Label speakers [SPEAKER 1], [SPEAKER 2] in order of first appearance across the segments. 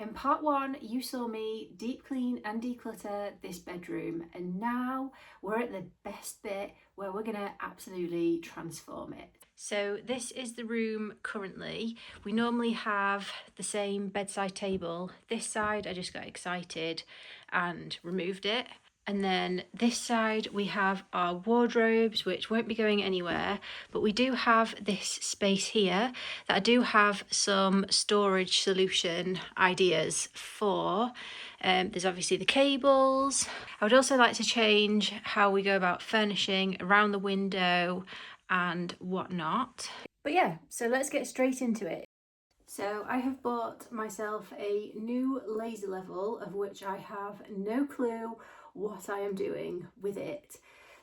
[SPEAKER 1] In part one, you saw me deep clean and declutter this bedroom, and now we're at the best bit where we're gonna absolutely transform it. So this is the room currently. We normally have the same bedside table. This side, I just got excited and removed it. And then this side we have our wardrobes, which won't be going anywhere, but we do have this space here that I do have some storage solution ideas for. There's obviously the cables. I would also like to change how we go about furnishing around the window and whatnot. But yeah, so let's get straight into it. So I have bought myself a new laser level, of which I have no clue what I am doing with it.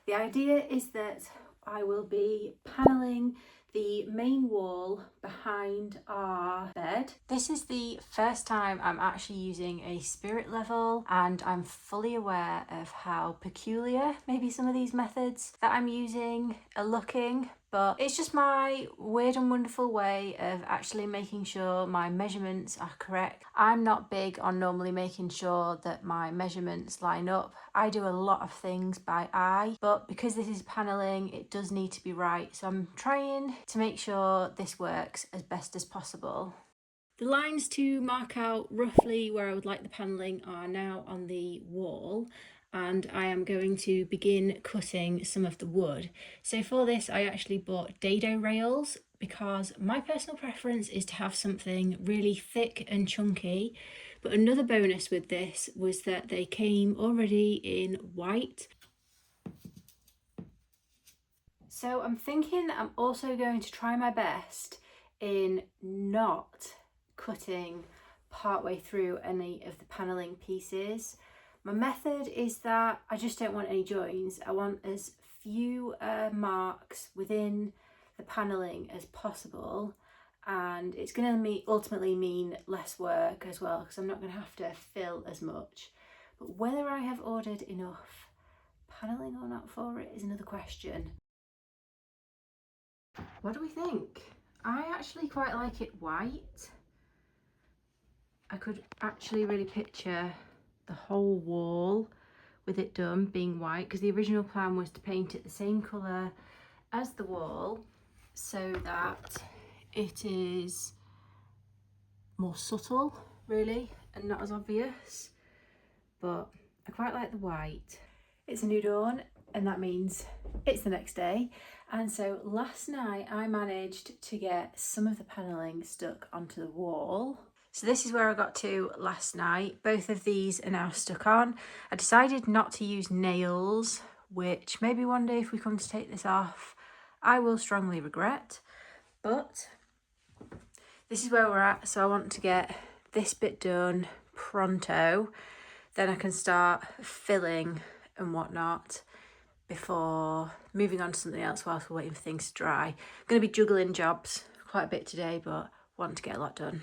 [SPEAKER 1] The idea is that I will be paneling the main wall behind our bed. This is the first time I'm actually using a spirit level, and I'm fully aware of how peculiar maybe some of these methods that I'm using are looking, but it's just my weird and wonderful way of actually making sure my measurements are correct. I'm not big on normally making sure that my measurements line up. I do a lot of things by eye, but because this is paneling, it does need to be right. So I'm trying to make sure this works as best as possible. The lines to mark out roughly where I would like the paneling are now on the wall, and I am going to begin cutting some of the wood. So for this I actually bought dado rails because my personal preference is to have something really thick and chunky, but another bonus with this was that they came already in white. So I'm thinking I'm also going to try my best in not cutting partway through any of the paneling pieces. My method is that I just don't want any joins. I want as few marks within the paneling as possible, and it's going to ultimately mean less work as well, because I'm not going to have to fill as much. But whether I have ordered enough paneling or not for it is another question. What do we think? I actually quite like it white. I could actually really picture the whole wall with it done being white, because the original plan was to paint it the same colour as the wall so that it is more subtle really and not as obvious, but I quite like the white. It's a new dawn, and that means it's the next day, and so last night I managed to get some of the paneling stuck onto the wall. So this is where I got to last night. Both of these are now stuck on. I decided not to use nails, which maybe one day if we come to take this off, I will strongly regret. But this is where we're at. So I want to get this bit done pronto. Then I can start filling and whatnot before moving on to something else whilst we're waiting for things to dry. I'm going to be juggling jobs quite a bit today, but want to get a lot done.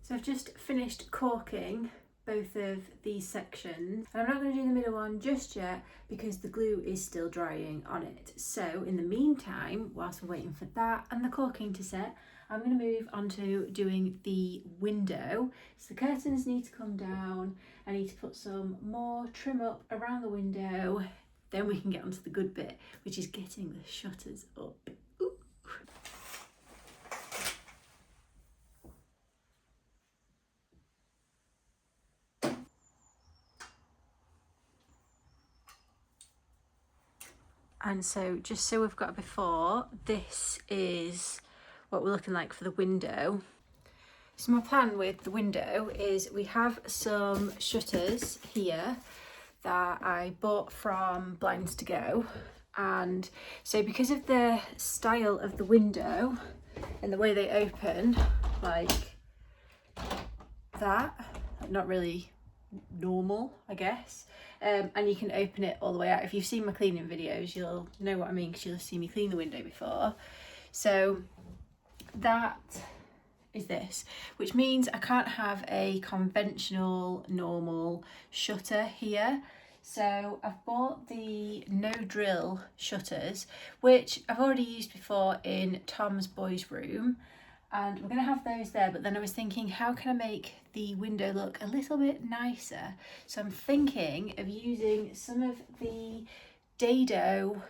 [SPEAKER 1] So I've just finished caulking both of these sections, and I'm not going to do the middle one just yet because the glue is still drying on it. So in the meantime, whilst we're waiting for that and the caulking to set, I'm going to move on to doing the window. So the curtains need to come down. I need to put some more trim up around the window. Then we can get onto the good bit, which is getting the shutters up. Ooh. And so just so we've got a before, this is what we're looking like for the window. So my plan with the window is we have some shutters here that I bought from Blinds to Go. And so because of the style of the window and the way they open, like that, not really normal, I guess. And you can open it all the way out. If you've seen my cleaning videos, you'll know what I mean, because you'll have seen me clean the window before. So that is this, which means I can't have a conventional normal shutter here. So I've bought the no drill shutters, which I've already used before in Tom's boys' room, and we're going to have those there. But then I was thinking, how can I make the window look a little bit nicer? So I'm thinking of using some of the dado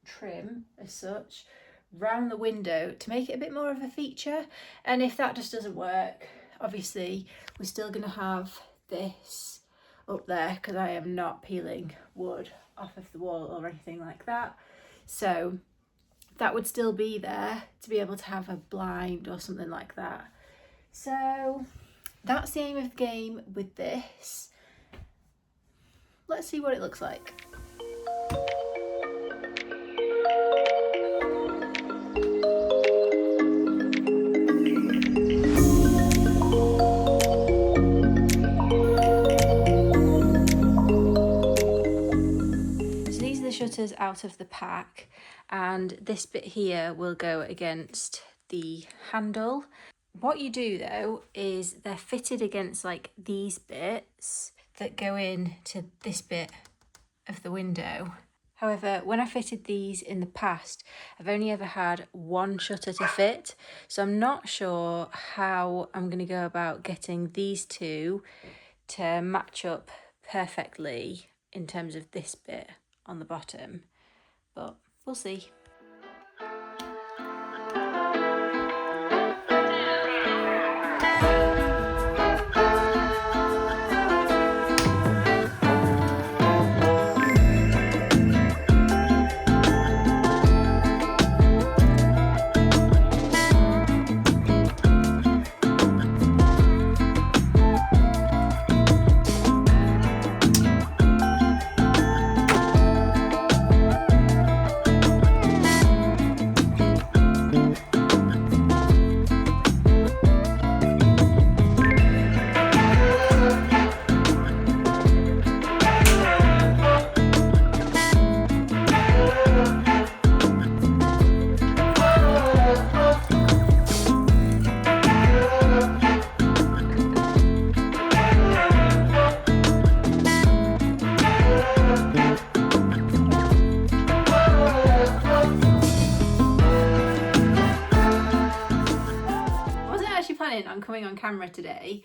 [SPEAKER 1] trim as such round the window to make it a bit more of a feature. And if that just doesn't work, obviously we're still going to have this up there, because I am not peeling wood off of the wall or anything like that. So that would still be there to be able to have a blind or something like that. So that's the aim of the game with this. Let's see what it looks like. Shutters out of the pack, and this bit here will go against the handle. What you do though is they're fitted against like these bits that go in to this bit of the window. However, when I fitted these in the past, I've only ever had one shutter to fit, so I'm not sure how I'm going to go about getting these two to match up perfectly in terms of this bit on the bottom, but we'll see. On coming on camera today,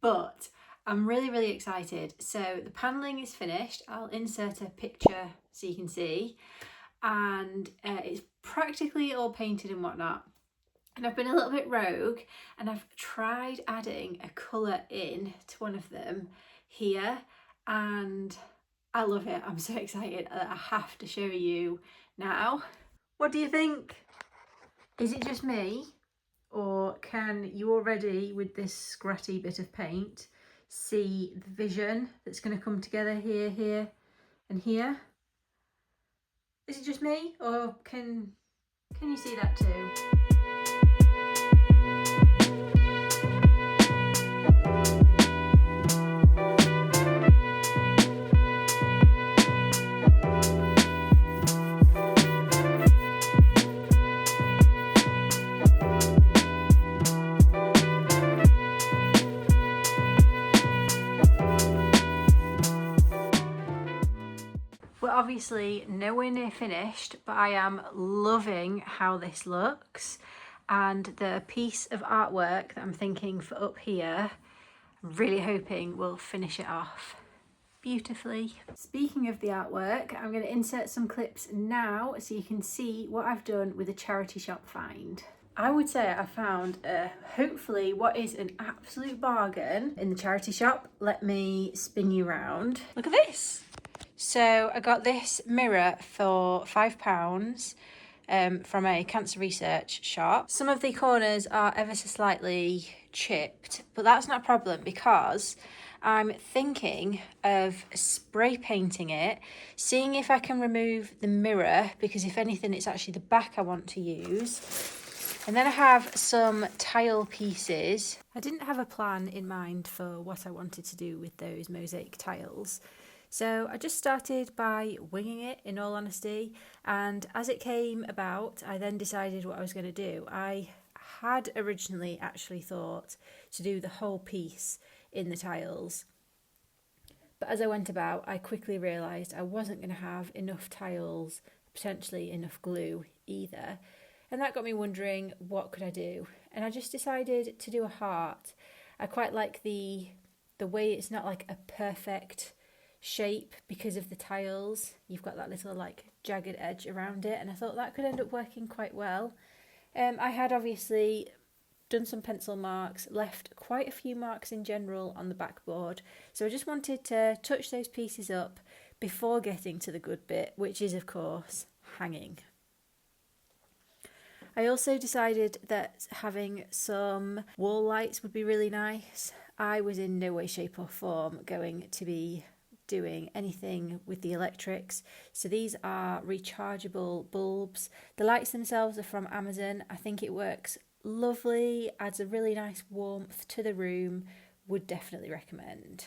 [SPEAKER 1] but I'm really excited. So the paneling is finished. I'll insert a picture so you can see, and it's practically all painted and whatnot. And I've been a little bit rogue, and I've tried adding a colour in to one of them here, and I love it. I'm so excited that I have to show you now. What do you think? Is it just me? Or can you already, with this scratty bit of paint, see the vision that's going to come together here, here and here? Is it just me, or can you see that too? We're obviously nowhere near finished, but I am loving how this looks, and the piece of artwork that I'm thinking for up here, I'm really hoping will finish it off beautifully. Speaking of the artwork, I'm going to insert some clips now so you can see what I've done with a charity shop find. I would say I found hopefully what is an absolute bargain in the charity shop. Let me spin you around. Look at this. So I got this mirror for £5 from a cancer research shop. Some of the corners are ever so slightly chipped, but that's not a problem because I'm thinking of spray painting it, seeing if I can remove the mirror, because if anything it's actually the back I want to use. And then I have some tile pieces. I didn't have a plan in mind for what I wanted to do with those mosaic tiles. So I just started by winging it, in all honesty, and as it came about, I then decided what I was going to do. I had originally actually thought to do the whole piece in the tiles, But as I went about, I quickly realised I wasn't going to have enough tiles, potentially enough glue either. And that got me wondering, what could I do? And I just decided to do a heart. I quite like the way it's not like a perfect shape because of the tiles. You've got that little like jagged edge around it, and I thought that could end up working quite well. I had obviously done some pencil marks, left quite a few marks in general on the backboard, so I just wanted to touch those pieces up before getting to the good bit, which is of course hanging. I also decided that having some wall lights would be really nice. I was in no way, shape or form going to be doing anything with the electrics, so these are rechargeable bulbs. The lights themselves are from Amazon. I think it works lovely, adds a really nice warmth to the room, would definitely recommend.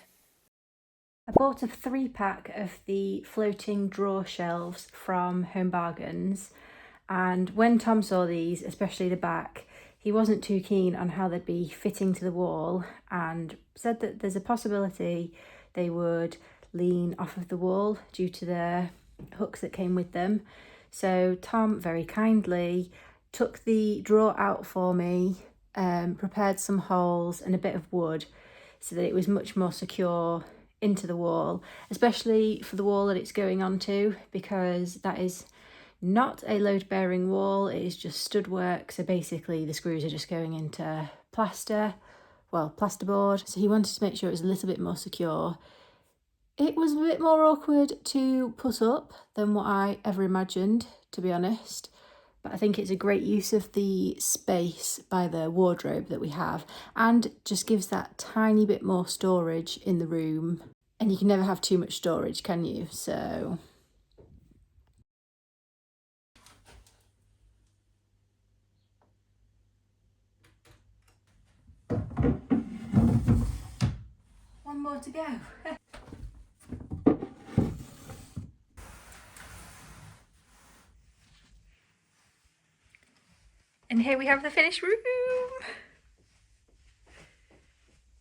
[SPEAKER 1] I bought a 3-pack of the floating drawer shelves from Home Bargains, and when Tom saw these, especially the back, he wasn't too keen on how they'd be fitting to the wall and said that there's a possibility they would lean off of the wall due to the hooks that came with them. So Tom very kindly took the drawer out for me, prepared some holes and a bit of wood so that it was much more secure into the wall, especially for the wall that it's going onto, because that is not a load-bearing wall, it is just stud work. So basically the screws are just going into plasterboard. So he wanted to make sure it was a little bit more secure. It was a bit more awkward to put up than what I ever imagined, to be honest. But I think it's a great use of the space by the wardrobe that we have, and just gives that tiny bit more storage in the room. And you can never have too much storage, can you? So one more to go. And here we have the finished room.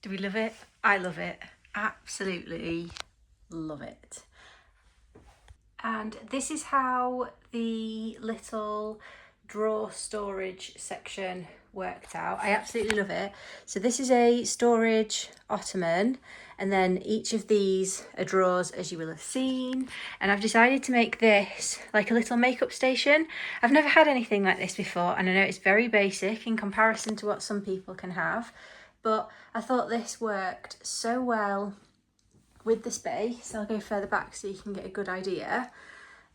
[SPEAKER 1] Do we love it? I love it. Absolutely love it. And this is how the little drawer storage section worked out. I absolutely love it. So this is a storage ottoman, and then each of these are drawers, as you will have seen. And I've decided to make this like a little makeup station. I've never had anything like this before, and I know it's very basic in comparison to what some people can have, but I thought this worked so well with the space. I'll go further back so you can get a good idea.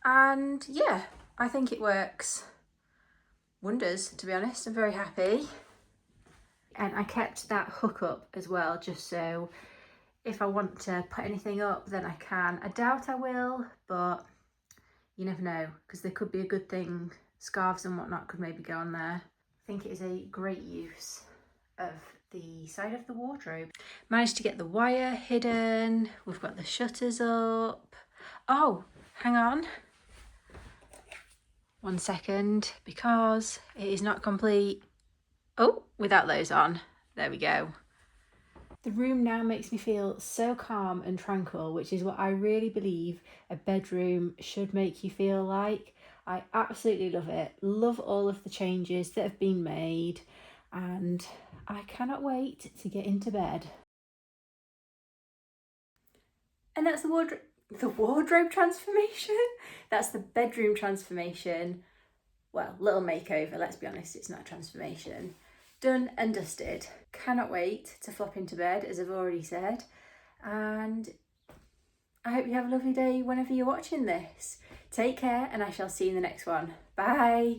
[SPEAKER 1] And yeah, I think it works wonders, to be honest. I'm very happy. And I kept that hook up as well, just so if I want to put anything up, then I can. I doubt I will, but you never know, because there could be a good thing. Scarves and whatnot could maybe go on there. I think it is a great use of the side of the wardrobe. Managed to get the wire hidden. We've got the shutters up. Oh, hang on. 1 second, because it is not complete. Oh, without those on. There we go. The room now makes me feel so calm and tranquil, which is what I really believe a bedroom should make you feel like. I absolutely love it. Love all of the changes that have been made, and I cannot wait to get into bed. And that's the wardrobe transformation. That's the bedroom transformation. Well, little makeover, let's be honest, it's not a transformation. Done and dusted. Cannot wait to flop into bed, as I've already said. And I hope you have a lovely day whenever you're watching this. Take care, and I shall see you in the next one. Bye.